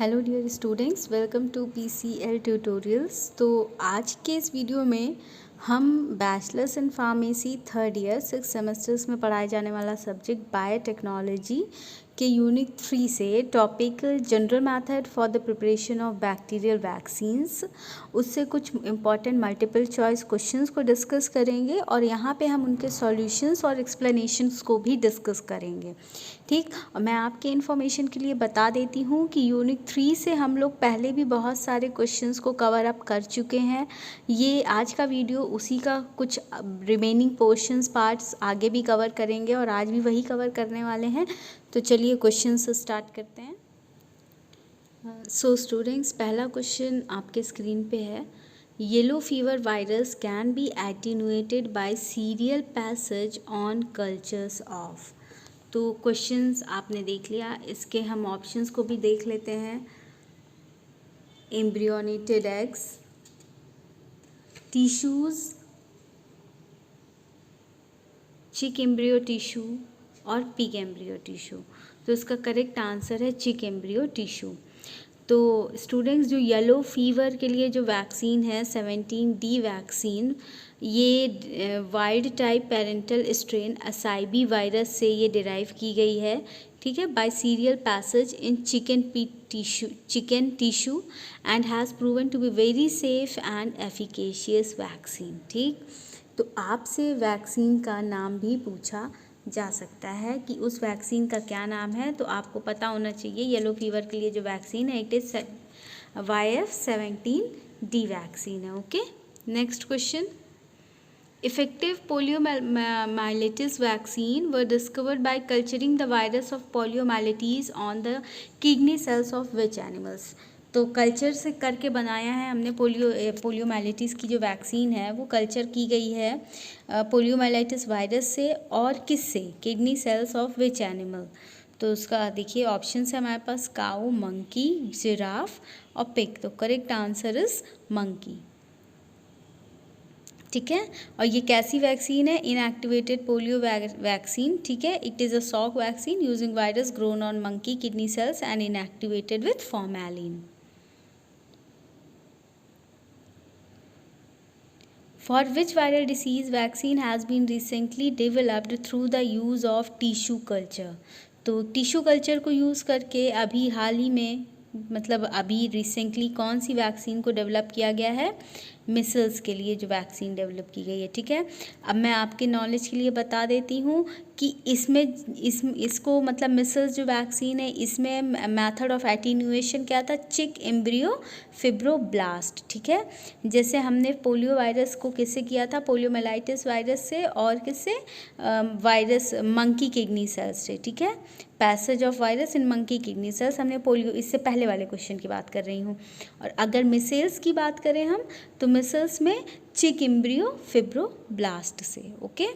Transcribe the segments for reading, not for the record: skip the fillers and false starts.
Hello dear students, welcome to PCL tutorials. तो आज के इस वीडियो में हम bachelors in pharmacy third year 6 semesters में पढ़ाए जाने वाला सब्जेक्ट बायोटेक्नोलॉजी के यूनिट 3 से topic general method for the preparation of bacterial vaccines, उससे कुछ इंपॉर्टेंट मल्टीपल चॉइस क्वेश्चंस को डिस्कस करेंगे और यहाँ पे हम उनके सॉल्यूशंस और एक्सप्लेनेशंस को भी डिस्कस करेंगे। ठीक, और मैं आपके इन्फॉर्मेशन के लिए बता देती हूँ कि यूनिट 3 से हम लोग पहले भी बहुत सारे क्वेश्चंस को कवर अप कर चुके हैं। ये आज का वीडियो उसी का कुछ रिमेनिंग पोर्शंस पार्ट्स आगे भी कवर करेंगे और आज भी वही कवर करने वाले हैं। तो चलिए क्वेश्चन से स्टार्ट करते हैं। सो स्टूडेंट्स, पहला क्वेश्चन आपके स्क्रीन पे है। Yellow fever virus can be attenuated bye serial passage on cultures of. तो क्वेश्चंस आपने देख लिया, इसके हम ऑप्शंस को भी देख लेते हैं। Embryonated eggs, tissues, chick embryo tissue और पिग एम्ब्रियो टिश्यू। तो इसका करेक्ट आंसर है चिक एम्ब्रियो टिश्यू। तो स्टूडेंट्स, जो येलो फीवर के लिए जो वैक्सीन है 17D वैक्सीन, ये wild type parental strain Asibi virus से ये डिराइव की गई है। ठीक है, by serial passage in chicken tissue and has proven to be very safe and efficacious vaccine. ठीक, तो आपसे वैक्सीन का नाम भी पूछा जा सकता है कि उस वैक्सीन का क्या नाम है, तो आपको पता होना चाहिए येलो फीवर के लिए जो वैक्सीन है इट इज़ YF17D वैक्सीन है। Okay, next question. Effective poliomyelitis vaccine were discovered by culturing the virus of poliomyelitis on the kidney cells of which animals? तो कल्चर से करके बनाया है हमने पोलियोमाइलिटिस की जो वैक्सीन है वो कल्चर की गई है पोलियोमाइलिटिस वायरस से और किससे? Kidney cells of which animal. तो उसका देखिए ऑप्शन है हमारे पास काऊ, मंकी, जिराफ और पिग। तो करेक्ट आंसर इज मंकी। ठीक है, और ये कैसी वैक्सीन है? Inactivated polio vaccine. ठीक है, it is a Salk vaccine using virus grown on monkey kidney cells and inactivated with formalin. For which viral disease vaccine has been recently developed through the use of tissue culture? तो tissue culture को use करके अभी हाल ही में, मतलब अभी recently कौन सी vaccine को develop किया गया है? मिसल्स के लिए जो वैक्सीन डेवलप की गई है। ठीक है, अब मैं आपके नॉलेज के लिए बता देती हूँ कि इसको मतलब मिसल्स जो वैक्सीन है इसमें मेथड ऑफ एटीन्यूएशन क्या था? चिक एम्ब्रियो फिब्रोब्लास्ट। ठीक है, जैसे हमने पोलियो वायरस को किससे किया था? पोलियोमाइलिटिस वायरस से और किससे? वायरस मंकी किडनी सेल्स से। ठीक है, passage of virus in monkey kidney cells हमने पोलियो, इससे पहले वाले क्वेश्चन की बात कर रही हूँ। और अगर मिसेल्स की बात करें हम, तो मिसल्स में चिक एम्ब्रियो फिब्रोब्लास्ट से। Okay,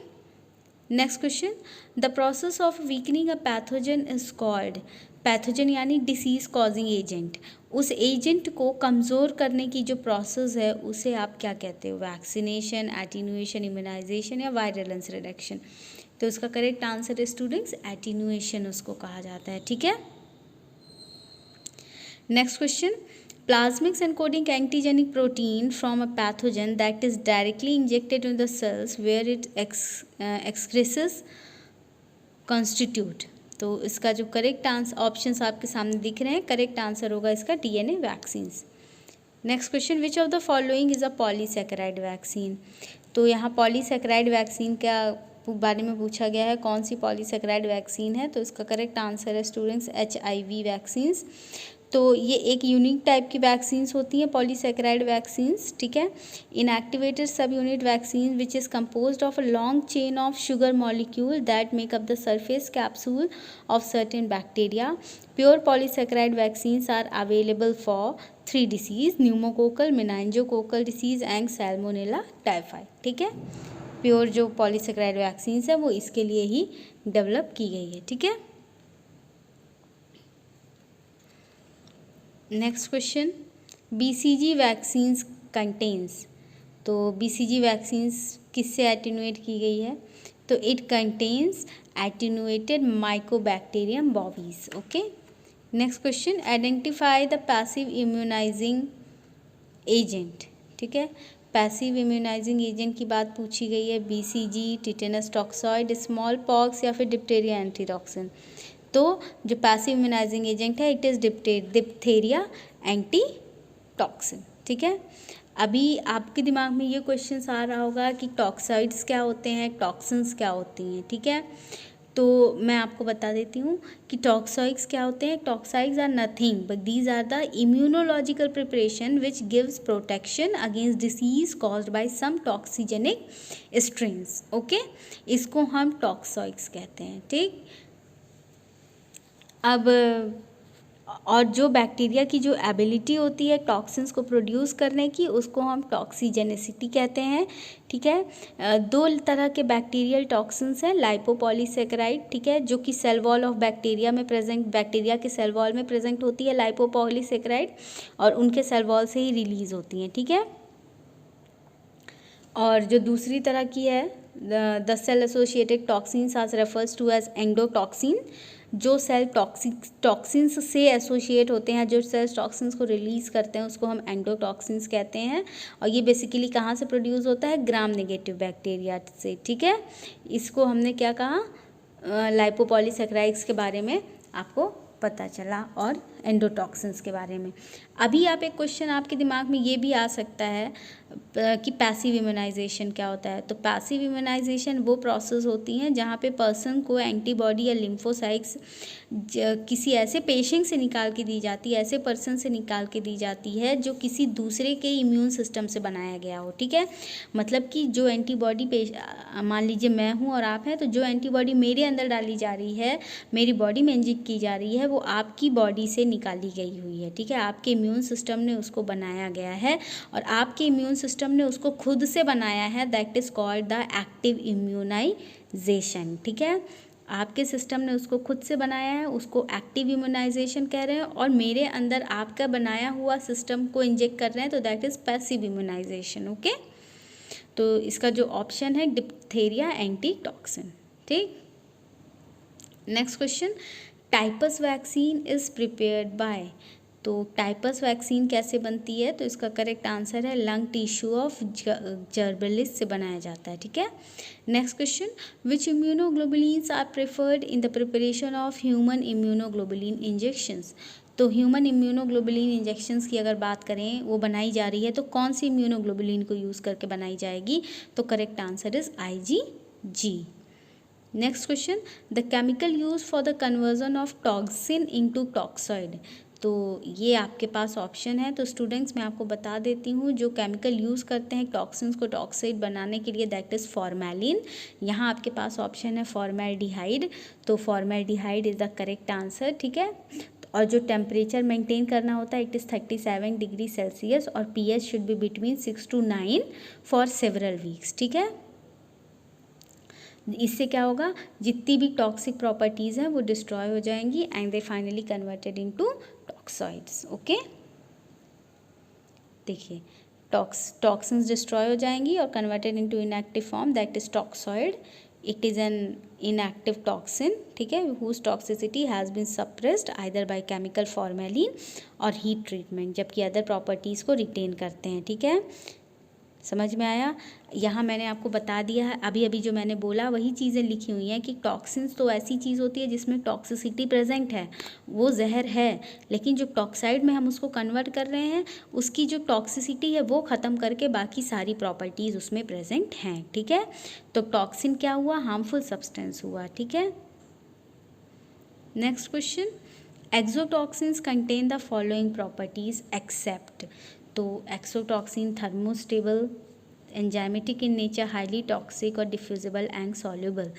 next question. The process of weakening a pathogen is called. Pathogen यानी डिसीज कॉजिंग एजेंट, उस एजेंट को कमज़ोर करने की जो प्रोसेस है उसे आप क्या कहते हो? वैक्सीनेशन, एटीन्यूएशन, इम्यूनाइजेशन या वायरलेंस रिडक्शन। तो उसका करेक्ट आंसर है स्टूडेंट्स एटीन्यूएशन उसको कहा जाता है। ठीक है, next question. Plasmids encoding antigenic protein from a pathogen that is directly injected into the cells where it excretes constitute। तो इसका जो करेक्ट आंसर, ऑप्शंस आपके सामने दिख रहे हैं, करेक्ट आंसर होगा इसका DNA vaccines. Next question. Which of the following is a polysaccharide vaccine. तो यहाँ पॉलीसैकेराइड वैक्सीन का बारे में पूछा गया है, कौन सी पॉलीसैकेराइड वैक्सीन है? तो इसका करेक्ट आंसर है स्टूडेंट्स HIV वैक्सीन्स। तो ये एक यूनिक टाइप की वैक्सीन्स होती हैं पॉलीसैकेराइड वैक्सीन्स। ठीक है, inactivated sub unit vaccine which is composed of a long chain of sugar molecule that make up the surface capsule of certain bacteria. Pure polysaccharide vaccines are available for 3 disease, pneumococcal, meningococcal disease and salmonella typhi. ठीक है, pure जो polysaccharide vaccines है वो इसके लिए ही develop की गई है। ठीक है, next question. BCG vaccines contains. तो BCG वैक्सीन्स किससे एटीन्यूएट की गई है? तो it contains attenuated Mycobacterium Bobby's. Okay, next question, identify the passive immunising agent. ठीक है, पैसिव इम्यूनाइजिंग एजेंट की बात पूछी गई है, BCG, tetanus toxoid, small pox या फिर डिप्टेरिया एंटीटॉक्सिन। तो जो पैसिव इम्यूनाइजिंग एजेंट है इट इज़ डिप्थेरिया एंटीटॉक्सिन। ठीक है, अभी आपके दिमाग में ये क्वेश्चन आ रहा होगा कि टॉक्साइड्स क्या होते हैं, टॉक्सिन्स क्या होती हैं। ठीक है, तो मैं आपको बता देती हूँ कि टॉक्साइड्स क्या होते हैं। Toxoids are nothing but these are the immunological preparation which gives protection against disease caused by some toxigenic strains. Okay, इसको हम टॉक्साइड्स कहते हैं। ठीक, अब और जो बैक्टीरिया की जो एबिलिटी होती है टॉक्सिन्स को प्रोड्यूस करने की उसको हम टॉक्सिजेनिसिटी कहते हैं। ठीक है, दो तरह के बैक्टीरियल टॉक्सिन्स हैं, लाइपोपॉलीसेकेराइड, ठीक है, जो कि सेल वॉल ऑफ बैक्टीरिया में प्रेजेंट, बैक्टीरिया के सेल वॉल में प्रेजेंट होती है लाइपोपॉलीसेकेराइड, और उनके सेल वॉल से ही रिलीज होती हैं। ठीक है, और जो दूसरी तरह की है the cell associated toxins are refers to as endotoxin, जो सेल टॉक्सिन्स से एसोसिएट होते हैं, जो सेल्स टॉक्सिन्स को रिलीज़ करते हैं उसको हम एंडोटॉक्सिन्स कहते हैं। और ये बेसिकली कहाँ से प्रोड्यूस होता है, ग्राम नेगेटिव बैक्टीरिया से। ठीक है, इसको हमने क्या कहा, लाइपोपॉलीसेकेराइड्स के बारे में आपको पता चला और एंडोटॉक्सिन्स के बारे में। अभी आप एक क्वेश्चन आपके दिमाग में ये भी आ सकता है कि पैसिव इम्यूनाइजेशन क्या होता है। तो पैसिव इम्यूनाइजेशन वो प्रोसेस होती हैं जहाँ पे पर्सन को एंटीबॉडी या लिम्फोसाइट्स किसी ऐसे पेशेंट से निकाल के दी जाती है, ऐसे पर्सन से निकाल के दी जाती है जो किसी दूसरे के इम्यून सिस्टम से बनाया गया हो। ठीक है, मतलब कि जो एंटीबॉडी मान लीजिए मैं हूँ और आप हैं, तो जो एंटीबॉडी मेरे अंदर डाली जा रही है, मेरी बॉडी में इंजेक्ट की जा रही है, वो आपकी बॉडी से निकाली गई हुई है। ठीक है, आपके इम्यून सिस्टम ने उसको बनाया गया है और आपके इम्यून सिस्टम ने उसको खुद से बनाया है, that is called the active immunization. ठीक है, आपके सिस्टम ने उसको खुद से बनाया है, उसको एक्टिव इम्यूनाइजेशन कह रहे हैं, और मेरे अंदर आपका बनाया हुआ सिस्टम को इंजेक्ट कर रहे हैं, तो that is passive immunization. Okay, तो इसका जो ऑप्शन है डिप्थेरिया एंटीटॉक्सिन। ठीक, next question, typhus vaccine is prepared by. तो टाइपस वैक्सीन कैसे बनती है, तो इसका करेक्ट आंसर है लंग टिश्यू ऑफ जर्बेलिस से बनाया जाता है। ठीक है, next question, which immunoglobulins are preferred in the preparation of human immunoglobulin injections. तो ह्यूमन इम्यूनोग्लोबुलिन इंजेक्शंस की अगर बात करें, वो बनाई जा रही है तो कौन सी इम्यूनोग्लोबुलिन को यूज़ करके बनाई जाएगी, तो correct answer is IgG। Next question, the chemical use for the conversion of toxin into toxoid. तो ये आपके पास ऑप्शन है, तो स्टूडेंट्स मैं आपको बता देती हूँ जो केमिकल यूज़ करते हैं टॉक्सिन्स को टॉक्साइड बनाने के लिए, दैट इज़ फॉर्मेलिन। यहाँ आपके पास ऑप्शन है फॉर्मेल्डिहाइड, तो formaldehyde is the correct answer. ठीक है, और जो टेम्परेचर मेंटेन करना होता है इट इज़ 37 डिग्री सेल्सियस और pH should be between 6 to 9 for several weeks. ठीक है, इससे क्या होगा, जितनी भी टॉक्सिक प्रॉपर्टीज़ हैं वो डिस्ट्रॉय हो जाएंगी and they finally converted into toxoids. Okay, देखिए टॉक्सिन्स डिस्ट्रॉय हो जाएंगी और converted into inactive form, that is toxoid. It is an inactive toxin. ठीक है, whose toxicity has been suppressed either by chemical formalin और heat treatment, जबकि other properties को retain करते हैं। ठीक है, समझ में आया। यहाँ मैंने आपको बता दिया है, अभी अभी जो मैंने बोला वही चीज़ें लिखी हुई हैं कि टॉक्सिन्स तो ऐसी चीज़ होती है जिसमें टॉक्सिसिटी प्रेजेंट है, वो जहर है, लेकिन जो टॉक्साइड में हम उसको कन्वर्ट कर रहे हैं उसकी जो टॉक्सिसिटी है वो ख़त्म करके बाकी सारी प्रॉपर्टीज़ उसमें प्रेजेंट हैं। ठीक है, तो टॉक्सिन क्या हुआ, हार्मफुल सब्सटेंस हुआ। ठीक है, next question, exotoxins contain the following properties except. तो exotoxin thermostable, enzymatic in nature, highly toxic और डिफ्यूजिबल एंड सॉल्युबल।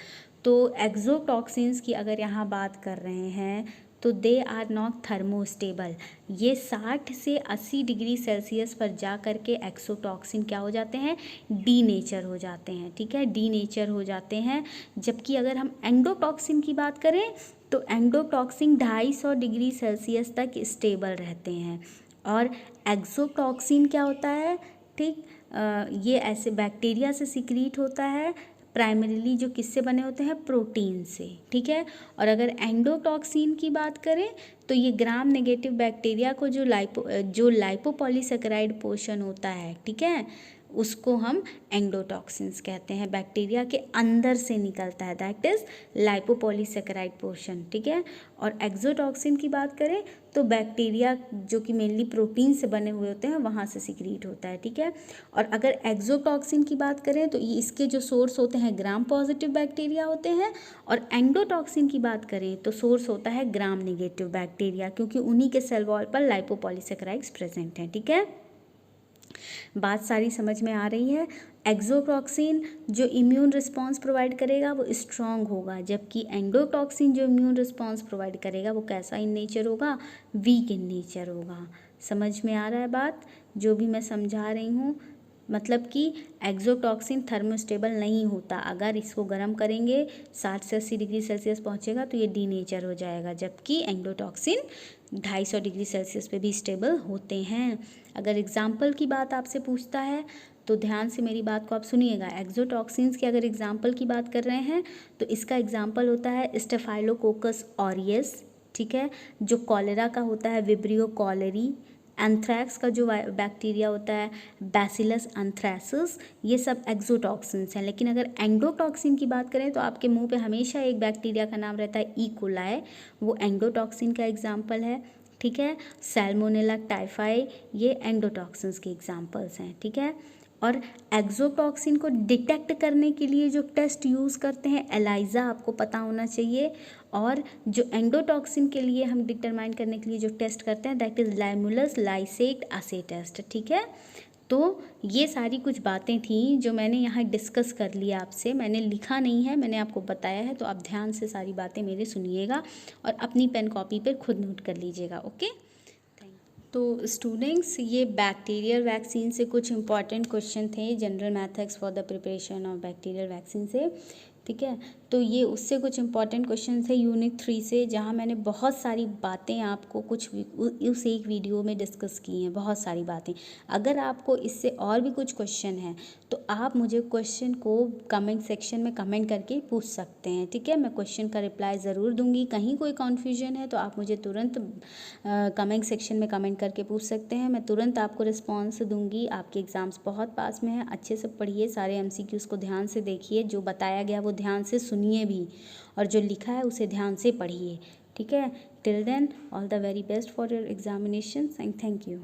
तो एक्सोटॉक्सिन्स की अगर यहाँ बात कर रहे हैं तो दे आर नॉट थर्मोस्टेबल। ये 60 से 80 डिग्री सेल्सियस पर जा कर के एक्सोटॉक्सिन क्या हो जाते हैं, डी नेचर हो जाते हैं। ठीक है, डी नेचर हो जाते हैं। जबकि अगर हम एंडोटॉक्सिन की बात करें तो एंडोटॉक्सिन 250 डिग्री सेल्सियस तक स्टेबल रहते हैं। और एक्सोटॉक्सिन क्या होता है, ठीक, ये ऐसे बैक्टीरिया से सिक्रीट होता है, प्राइमरीली जो किससे बने होते हैं, प्रोटीन से, ठीक है। और अगर एंडोटॉक्सिन की बात करें तो ये ग्राम नेगेटिव बैक्टीरिया को जो लाइपोपॉलीसेकेराइड पोर्शन होता है, ठीक है, उसको हम एंडोटॉक्सिन्स कहते हैं। बैक्टीरिया के अंदर से निकलता है, दैट इज़ लाइपोपॉलीसेकेराइड पोर्शन, ठीक है। और एक्सोटॉक्सिन की बात करें तो बैक्टीरिया जो कि मेनली प्रोटीन से बने हुए होते हैं वहाँ से सिक्रीट होता है, ठीक है। और अगर एक्सोटॉक्सिन की बात करें तो ये इसके जो सोर्स होते हैं ग्राम पॉजिटिव बैक्टीरिया होते हैं, और एंडोटॉक्सिन की बात करें तो सोर्स होता है ग्राम नेगेटिव बैक्टीरिया, क्योंकि उन्हीं के सेल वॉल पर लाइपोपॉलीसेकेराइड्स प्रेजेंट हैं, ठीक है। बात सारी समझ में आ रही है। एक्सोटॉक्सिन जो इम्यून रिस्पॉन्स प्रोवाइड करेगा वो स्ट्रॉन्ग होगा, जबकि एंडोटॉक्सिन जो इम्यून रिस्पॉन्स प्रोवाइड करेगा वो कैसा इन नेचर होगा, वीक इन नेचर होगा। समझ में आ रहा है बात जो भी मैं समझा रही हूँ, मतलब कि एक्सोटॉक्सिन थर्मोस्टेबल नहीं होता, अगर इसको गर्म करेंगे 60 से 80 डिग्री सेल्सियस पहुँचेगा तो ये डीनेचर हो जाएगा, जबकि एंडोटॉक्सिन 250 डिग्री सेल्सियस पे भी स्टेबल होते हैं। अगर एग्जाम्पल की बात आपसे पूछता है तो ध्यान से मेरी बात को आप सुनिएगा। एक्सोटॉक्सिन्स की अगर एग्जाम्पल की बात कर रहे हैं तो इसका एग्जाम्पल होता है स्टेफाइलोकोकस ऑरियस, ठीक है, जो कॉलेरा का होता है विब्रियो कॉलेरी, एंथ्रैक्स का जो बैक्टीरिया होता है बैसिलस एंथ्रेसिस, ये सब एक्सोटॉक्सिन्स हैं। लेकिन अगर एंडोटॉक्सिन की बात करें तो आपके मुंह पे हमेशा एक बैक्टीरिया का नाम रहता है ई कोलाई, वो एंडोटॉक्सिन का एग्जाम्पल है, ठीक है। सैल्मोनेला टाइफाई, ये एंडोटॉक्सिन्स के एग्जाम्पल्स हैं, ठीक है। और एक्सोटॉक्सिन को डिटेक्ट करने के लिए जो टेस्ट यूज़ करते हैं एलाइजा, आपको पता होना चाहिए। और जो एंडोटॉक्सिन के लिए हम डिटरमाइन करने के लिए जो टेस्ट करते हैं दैट इज़ लाइमुलस लाइसेट असे टेस्ट, ठीक है। तो ये सारी कुछ बातें थी जो मैंने यहाँ डिस्कस कर लिया आपसे, मैंने लिखा नहीं है, मैंने आपको बताया है, तो आप ध्यान से सारी बातें मेरे सुनिएगा और अपनी पेन कॉपी पर खुद नोट कर लीजिएगा, ओके। तो स्टूडेंट्स, ये बैक्टीरियल वैक्सीन से कुछ इंपॉर्टेंट क्वेश्चन थे, general methods for the preparation of bacterial vaccine से, ठीक है। तो ये उससे कुछ इंपॉर्टेंट क्वेश्चन थे यूनिट 3 से, जहाँ मैंने बहुत सारी बातें आपको उस एक वीडियो में डिस्कस की हैं, बहुत सारी बातें। अगर आपको इससे और भी कुछ क्वेश्चन हैं तो आप मुझे क्वेश्चन को कमेंट सेक्शन में कमेंट करके पूछ सकते हैं, ठीक है। मैं क्वेश्चन का रिप्लाई ज़रूर दूंगी। कहीं कोई कन्फ्यूजन है तो आप मुझे तुरंत कमेंट सेक्शन में कमेंट करके पूछ सकते हैं, मैं तुरंत आपको रिस्पॉन्स दूंगी। आपके एग्ज़ाम्स बहुत पास में हैं, अच्छे से पढ़िए, सारे MCQs को ध्यान से देखिए, जो बताया गया वो ध्यान से सुनिए भी, और जो लिखा है उसे ध्यान से पढ़िए, ठीक है। Till then all the very best for your examinations and thank you.